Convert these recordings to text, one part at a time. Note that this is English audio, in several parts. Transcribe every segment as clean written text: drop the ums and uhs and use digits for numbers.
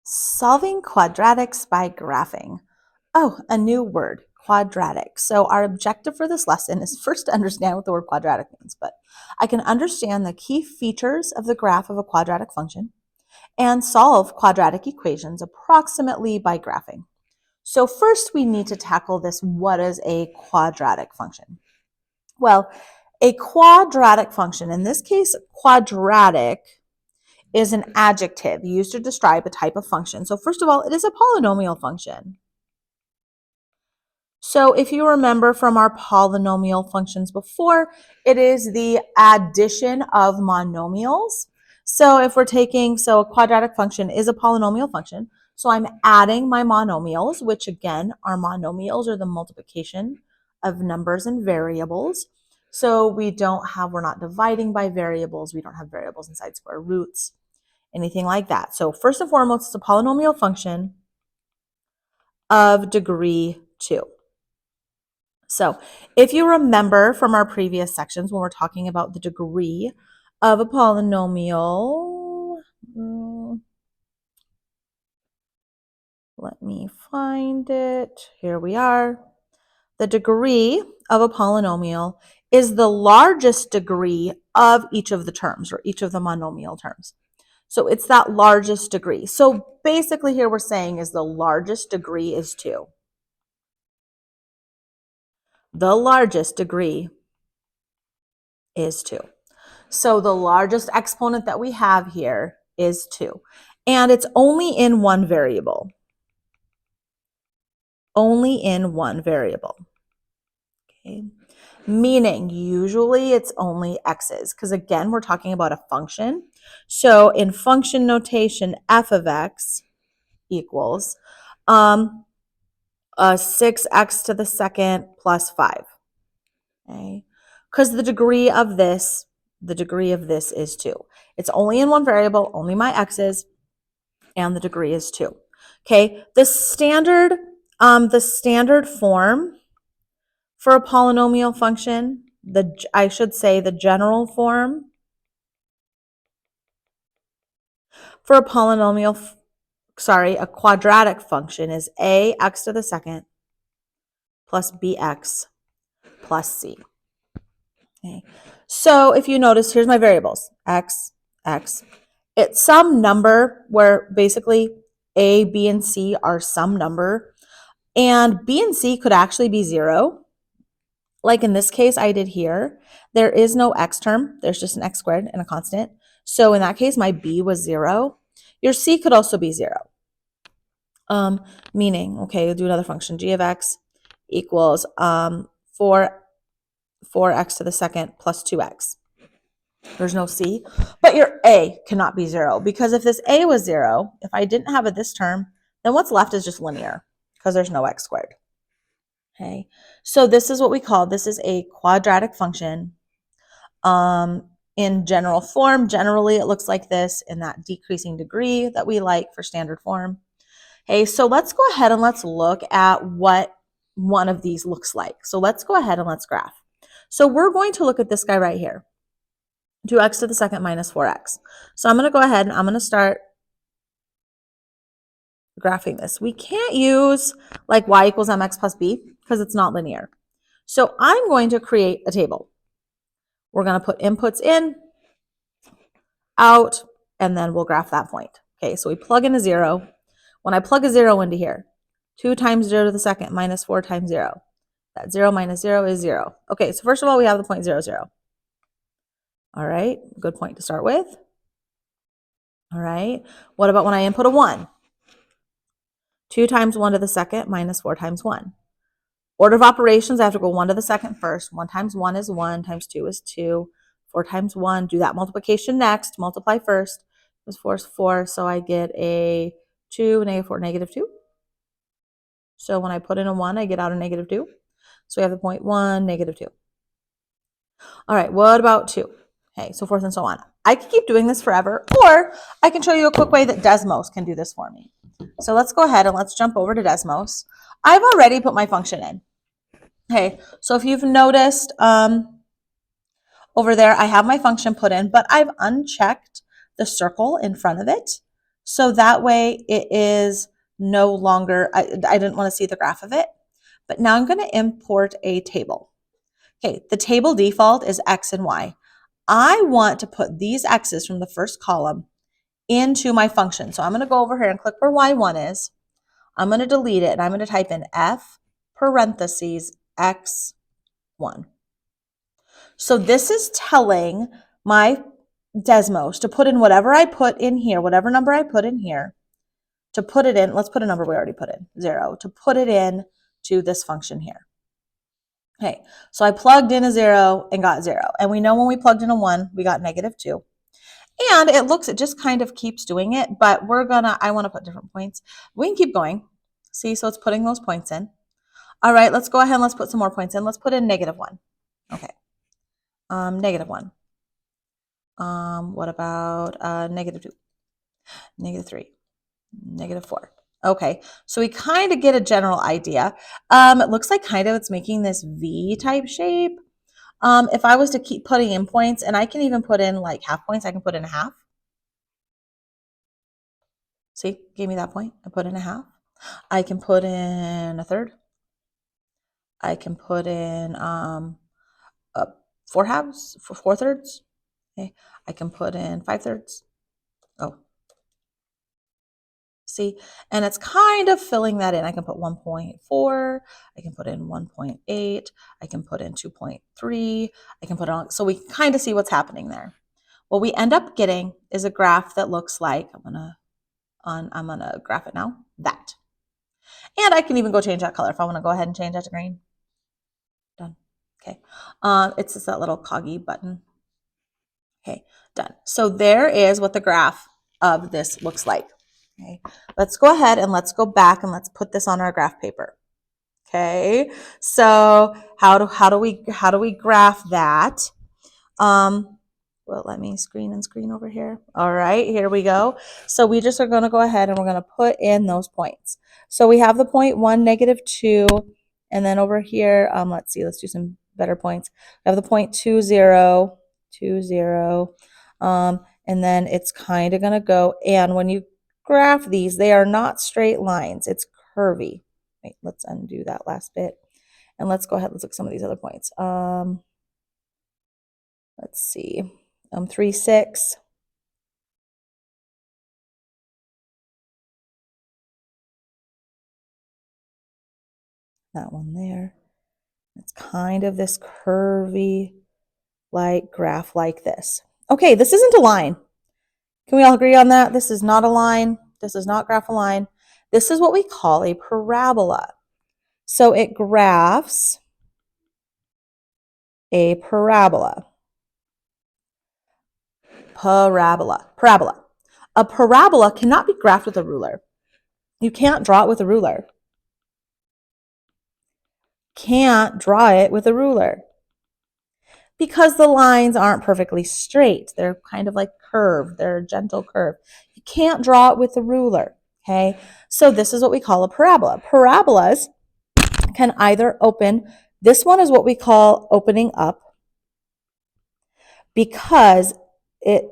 Solving quadratics by graphing. Oh, a new word, quadratic. So our objective for this lesson is first to understand what the word quadratic means, but I can understand the key features of the graph of a quadratic function and solve quadratic equations approximately by graphing. So first we need to tackle this, what is a quadratic function? Well, a quadratic function, in this case, quadratic, is an adjective used to describe a type of function. So first of all, it is a polynomial function. So if you remember from our polynomial functions before, it is the addition of monomials. So if we're taking, so a quadratic function is a polynomial function. So I'm adding my monomials, which again, our monomials are the multiplication of numbers and variables. So we're not dividing by variables. We don't have variables inside square roots, anything like that. So first and foremost, it's a polynomial function of degree 2. So if you remember from our previous sections when we're talking about the degree of a polynomial, let me find it. Here we are. The degree of a polynomial is the largest degree of each of the terms or each of the monomial terms. So it's that largest degree. So basically here we're saying is the largest degree is 2. The largest degree is 2. So the largest exponent that we have here is 2. And it's only in one variable. Only in one variable. Okay. Meaning usually it's only x's, because again, we're talking about a function. So in function notation, f of x equals 6x to the second plus 5. Okay. Because the degree of this is 2. It's only in one variable, only my x's, and the degree is 2. Okay, the standard form for a polynomial function, the general form for a a quadratic function is ax to the second plus bx plus c. Okay. So if you notice, here's my variables, x, x. It's some number where basically a, b, and c are some number. And b and c could actually be 0. Like in this case I did here, there is no x term. There's just an x squared and a constant. So in that case, my b was 0. Your c could also be 0. Meaning, okay, we'll do another function. G of x equals 4x to the second plus 2x. There's no c, but your a cannot be 0, because if this a was 0, if I didn't have this term, then what's left is just linear, because there's no x squared. Okay, so this is what we call, this is a quadratic function. In general form, generally it looks like this in that decreasing degree that we like for standard form. Okay, so let's go ahead and let's look at what one of these looks like. So let's go ahead and let's graph. So we're going to look at this guy right here, 2x to the second minus 4x. So I'm going to go ahead and I'm going to start graphing this. We can't use like y equals mx plus b because it's not linear. So I'm going to create a table. We're going to put inputs in, out, and then we'll graph that point. Okay, so we plug in a 0. When I plug a 0 into here, 2 times 0 to the second minus 4 times 0. That 0 minus 0 is 0. Okay, so first of all, we have the point 0, 0. All right, good point to start with. All right, what about when I input a 1? 2 times 1 to the second minus 4 times 1. Order of operations, I have to go 1 to the second first. 1 times 1 is 1, times 2 is 2. 4 times 1, do that multiplication next. Multiply first. 4 is 4, so I get a 2, negative 4, negative 2. So when I put in a 1, I get out a negative 2. So we have the point 1, negative 2. All right, what about 2? Okay, so forth and so on. I could keep doing this forever, or I can show you a quick way that Desmos can do this for me. So let's go ahead and let's jump over to Desmos. I've already put my function in. Okay, so if you've noticed over there, I have my function put in, but I've unchecked the circle in front of it. So that way it is no longer, I didn't want to see the graph of it, but now I'm going to import a table. Okay, the table default is X and Y. I want to put these X's from the first column into my function. So I'm going to go over here and click where Y1 is. I'm going to delete it and I'm going to type in F parentheses X1. So this is telling my Desmos to put in whatever I put in here, whatever number I put in here, to put it in, let's put a number we already put in, 0, to put it in to this function here. Okay, so I plugged in a 0 and got 0. And we know when we plugged in a 1, we got -2. And it just kind of keeps doing it, but I want to put different points. We can keep going. See, so it's putting those points in. All right, let's go ahead and let's put some more points in. Let's put in -1. Okay, -1. What about -2, -3, -4? Okay, so we kind of get a general idea. It looks like kind of it's making this V type shape. If I was to keep putting in points, and I can even put in like half points, I can put in a half. See, gave me that point. I put in a half. I can put in a third. I can put in 4 halves, 4 thirds. Okay, I can put in 5 thirds. Oh, see, and it's kind of filling that in. I can put 1.4, I can put in 1.8, I can put in 2.3, I can put on, so we kind of see what's happening there. What we end up getting is a graph that looks like, I'm gonna graph it now, that. And I can even go change that color if I want to go ahead and change that to green. Done. Okay. It's just that little coggy button. Okay, done. So there is what the graph of this looks like. Okay, let's go ahead and let's go back and let's put this on our graph paper. Okay, so how do we graph that? Well, let me screen over here. All right, here we go. So we just are going to go ahead and we're going to put in those points. So we have the point 1, -2, and then over here, let's see, let's do some better points. We have the point 2, 0, 2, 0, and then it's kind of going to go, and when you graph these, they are not straight lines. It's curvy. Wait, let's undo that last bit. And let's go ahead, let's look at some of these other points. Let's see. 3, 6. That one there. It's kind of this curvy like graph like this. Okay, this isn't a line. Can we all agree on that? This is not a line. This is not graph a line. This is what we call a parabola. So it graphs a parabola. Parabola. A parabola cannot be graphed with a ruler. You can't draw it with a ruler. Can't draw it with a ruler. Because the lines aren't perfectly straight. They're kind of like curved. They're a gentle curve. You can't draw it with a ruler. Okay, so this is what we call a parabola. Parabolas can either open, this one is what we call opening up because it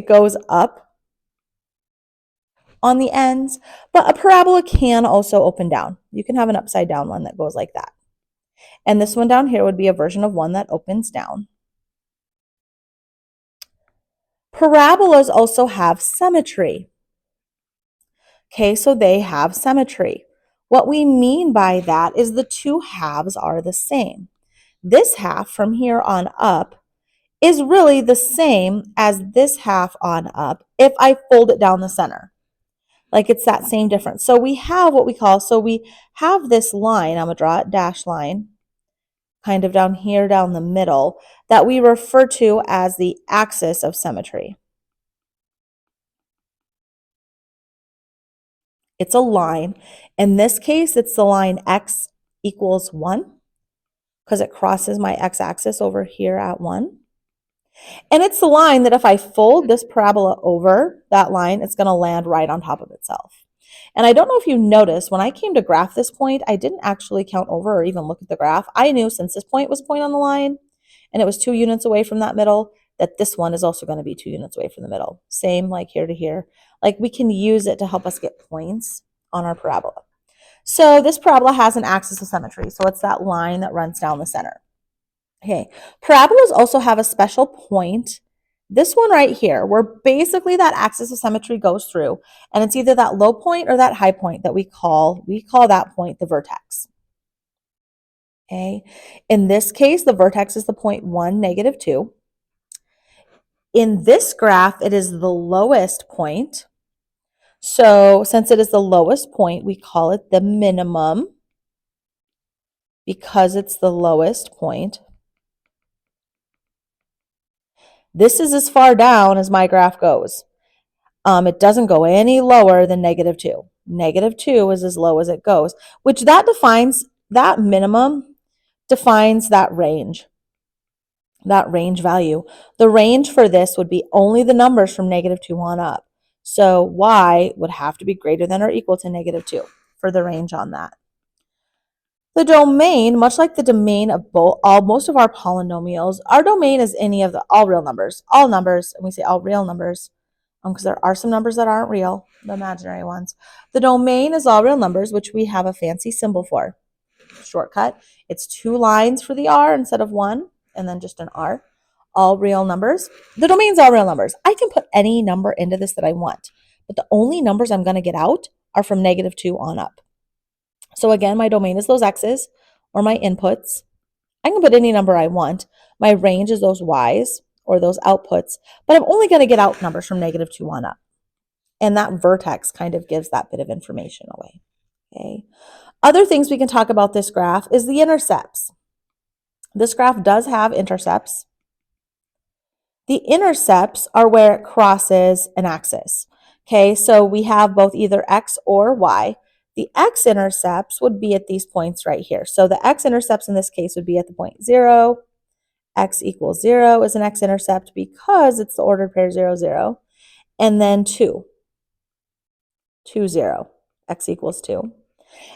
goes up on the ends, but a parabola can also open down. You can have an upside down one that goes like that. And this one down here would be a version of one that opens down. Parabolas also have symmetry. Okay, so they have symmetry. What we mean by that is the two halves are the same. This half from here on up is really the same as this half on up if I fold it down the center. Like it's that same difference. So we have what we call, so we have this line, I'm going to draw it dash line, kind of down here, down the middle, that we refer to as the axis of symmetry. It's a line. In this case, it's the line x equals 1 because it crosses my x-axis over here at 1. And it's the line that if I fold this parabola over that line, it's going to land right on top of itself. And I don't know if you noticed, when I came to graph this point, I didn't actually count over or even look at the graph. I knew since this point was a point on the line and it was 2 units away from that middle, that this one is also going to be 2 units away from the middle. Same like here to here. Like we can use it to help us get points on our parabola. So this parabola has an axis of symmetry. So it's that line that runs down the center. Okay, parabolas also have a special point. This one right here, where basically that axis of symmetry goes through, and it's either that low point or that high point that we call that point the vertex. Okay, in this case, the vertex is the point 1, negative 2. In this graph, it is the lowest point. So since it is the lowest point, we call it the minimum because it's the lowest point. This is as far down as my graph goes. It doesn't go any lower than negative 2. Negative 2 is as low as it goes, which that minimum defines that range value. The range for this would be only the numbers from negative 2 on up. So y would have to be greater than or equal to negative 2 for the range on that. The domain, much like the domain of most of our polynomials, our domain is any of the all real numbers, all numbers, and we say all real numbers because there are some numbers that aren't real, the imaginary ones. The domain is all real numbers, which we have a fancy symbol for. Shortcut. It's 2 lines for the R instead of 1, and then just an R. All real numbers. The domain's all real numbers. I can put any number into this that I want, but the only numbers I'm going to get out are from negative 2 on up. So again, my domain is those x's or my inputs. I can put any number I want. My range is those y's or those outputs, but I'm only going to get out numbers from negative 2 on up. And that vertex kind of gives that bit of information away. Okay. Other things we can talk about this graph is the intercepts. This graph does have intercepts. The intercepts are where it crosses an axis. Okay, so we have both either x or y. The x-intercepts would be at these points right here. So the x-intercepts in this case would be at the point 0. X equals 0 is an x-intercept because it's the ordered pair 0, 0. And then 2, 2, 0. X equals 2.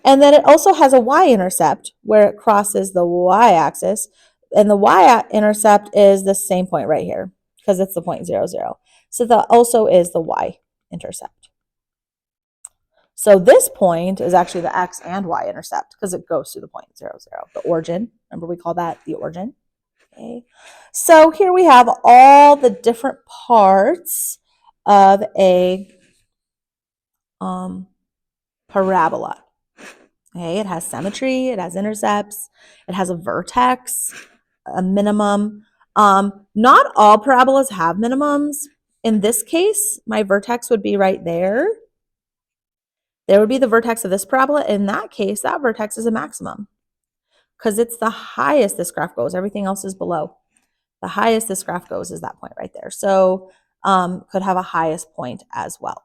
And then it also has a y-intercept where it crosses the y-axis. And the y-intercept is the same point right here because it's the point 0, 0. So that also is the y-intercept. So this point is actually the x and y intercept because it goes through the point 0, 0. The origin, remember we call that the origin. Okay. So here we have all the different parts of a parabola. Okay, it has symmetry, it has intercepts, it has a vertex, a minimum. Not all parabolas have minimums. In this case, my vertex would be right there. There would be the vertex of this parabola. In that case, that vertex is a maximum because it's the highest this graph goes. Everything else is below. The highest this graph goes is that point right there. So could have a highest point as well.